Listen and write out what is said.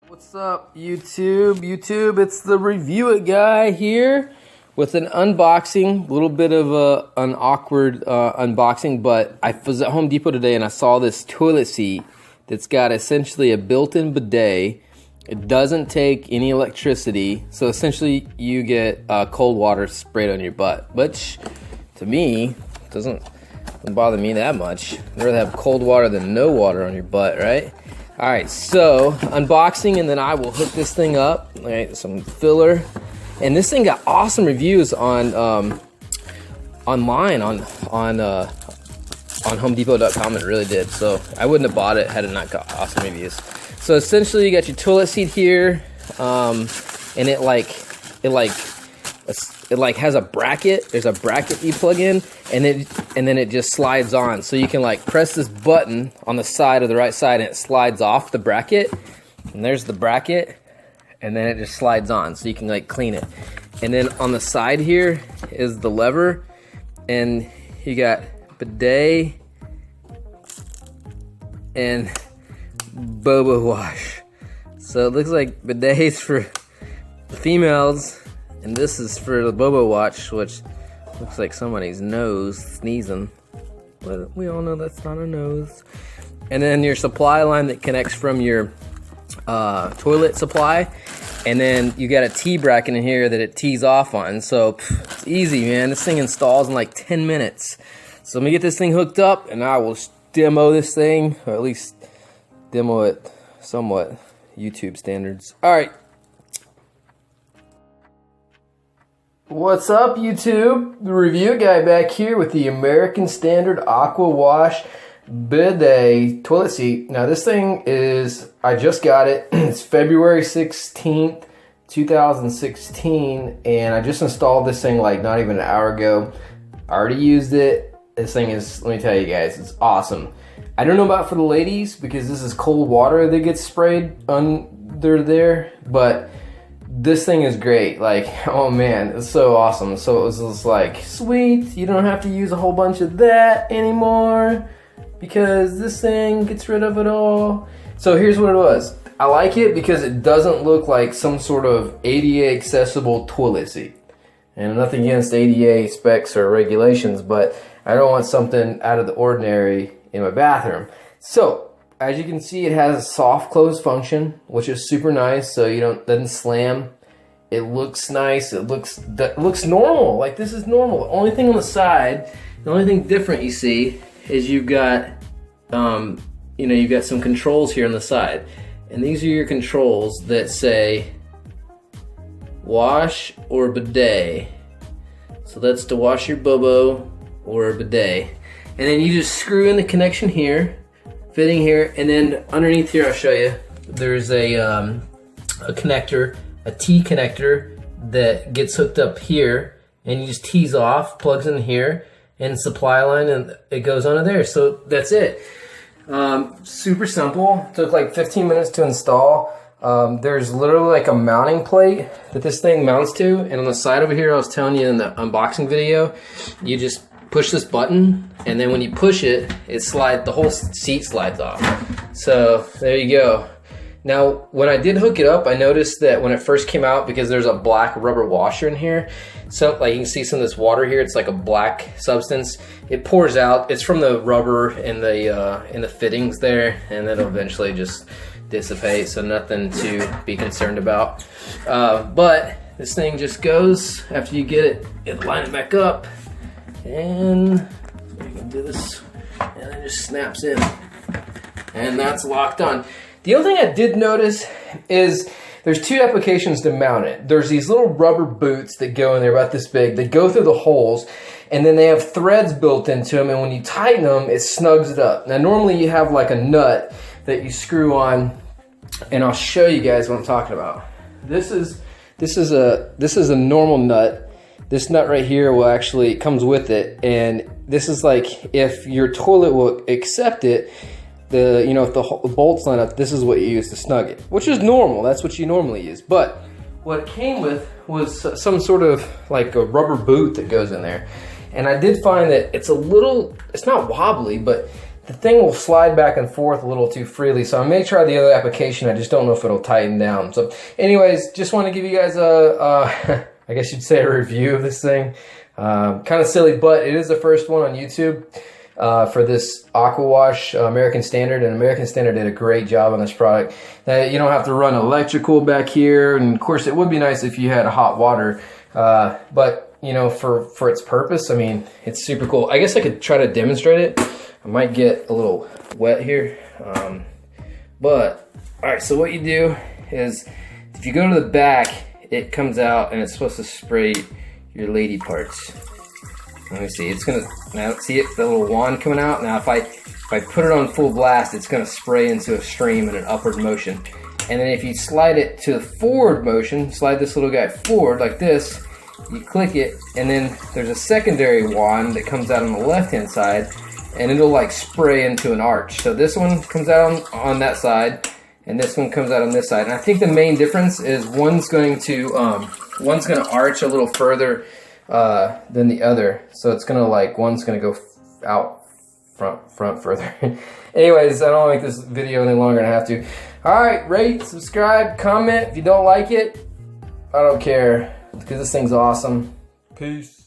What's up, YouTube? It's the Review It guy here with an unboxing. A little bit of an awkward unboxing, but I was at Home Depot today and I saw this toilet seat that's got essentially a built-in bidet. It doesn't take any electricity, so essentially you get cold water sprayed on your butt, which to me doesn't bother me that much. I'd rather have cold water than no water on your butt, right? All right, so unboxing, and then I will hook this thing up. All right, some filler, and this thing got awesome reviews on online on HomeDepot.com. It really did. So I wouldn't have bought it had it not got awesome reviews. So essentially, you got your toilet seat here, and it has a bracket. There's a bracket you plug in, and then it just slides on. So you can like press this button on the side of the right side, and it slides off the bracket. And there's the bracket, and then it just slides on. So you can like clean it. And then on the side here is the lever, and you got bidet and boba wash. So it looks like bidets for the females. And this is for the boba watch, which looks like somebody's nose sneezing. But we all know that's not a nose. And then your supply line that connects from your toilet supply. And then you got a T-bracket in here that it tees off on. So it's easy, man. This thing installs in like 10 minutes. So let me get this thing hooked up and I will demo this thing. Or at least demo it somewhat YouTube standards. All right. What's up, YouTube? The Review Guy back here with the American Standard Aqua Wash Bidet toilet seat. Now this thing is, I just got it. It's February 16th, 2016, and I just installed this thing like not even an hour ago. I already used it. This thing is, let me tell you guys, it's awesome. I don't know about for the ladies because this is cold water that gets sprayed under there, but this thing is great. Like, oh man, it's so awesome. So it was just like, sweet, you don't have to use a whole bunch of that anymore because this thing gets rid of it all. So here's what it was. I like it because it doesn't look like some sort of ADA accessible toilet seat. And nothing against ADA specs or regulations, but I don't want something out of the ordinary in my bathroom. So as you can see, it has a soft close function, which is super nice, so you doesn't slam. It looks nice. It looks normal. Like this is normal. The only thing on the side, the only thing different you see is you've got, you've got some controls here on the side, and these are your controls that say wash or bidet. So that's to wash your bobo or bidet, and then you just screw in the connection here. Fitting here, and then underneath here I'll show you there's a connector, a T connector that gets hooked up here, and you just tees off, plugs in here, and supply line, and it goes onto there. So that's it. Super simple. Took like 15 minutes to install. There's literally like a mounting plate that this thing mounts to, and on the side over here I was telling you in the unboxing video, you just push this button, and then when you push it, the whole seat slides off. So there you go. Now, when I did hook it up, I noticed that when it first came out, because there's a black rubber washer in here, so like you can see some of this water here, it's like a black substance. It pours out. It's from the rubber in the fittings there, and then it'll eventually just dissipate. So nothing to be concerned about. But this thing just goes after you get it, line it back up. And you can do this, and it just snaps in, and that's locked on. The other thing I did notice is there's two applications to mount it. There's these little rubber boots that go in there about this big. They go through the holes, and then they have threads built into them, and when you tighten them, it snugs it up. Now normally you have like a nut that you screw on, and I'll show you guys what I'm talking about. This is a normal nut. This nut right here will actually comes with it, and this is like if your toilet will accept it, if the bolts line up, this is what you use to snug it, which is normal. That's what you normally use. But what it came with was some sort of like a rubber boot that goes in there, and I did find that it's not wobbly, but the thing will slide back and forth a little too freely. So I may try the other application. I just don't know if it'll tighten down. So anyways, just want to give you guys a, I guess you'd say a review of this thing. Kind of silly, but it is the first one on YouTube for this Aqua Wash American Standard, and American Standard did a great job on this product. That you don't have to run electrical back here, and of course it would be nice if you had hot water, but you know, for its purpose, I mean, it's super cool. I guess I could try to demonstrate it. I might get a little wet here, but all right. So what you do is, if you go to the back, it comes out and it's supposed to spray your lady parts. Let me see. It's gonna, now see it, the little wand coming out. Now if I put it on full blast, it's gonna spray into a stream in an upward motion. And then if you slide it to the forward motion, slide this little guy forward like this, you click it, and then there's a secondary wand that comes out on the left hand side, and it'll like spray into an arch. So this one comes out on that side, and this one comes out on this side. And I think the main difference is one's going to arch a little further than the other. So it's gonna like, one's gonna go out front further. Anyways, I don't want to make this video any longer than I have to. All right, rate, subscribe, comment. If you don't like it, I don't care, because this thing's awesome. Peace.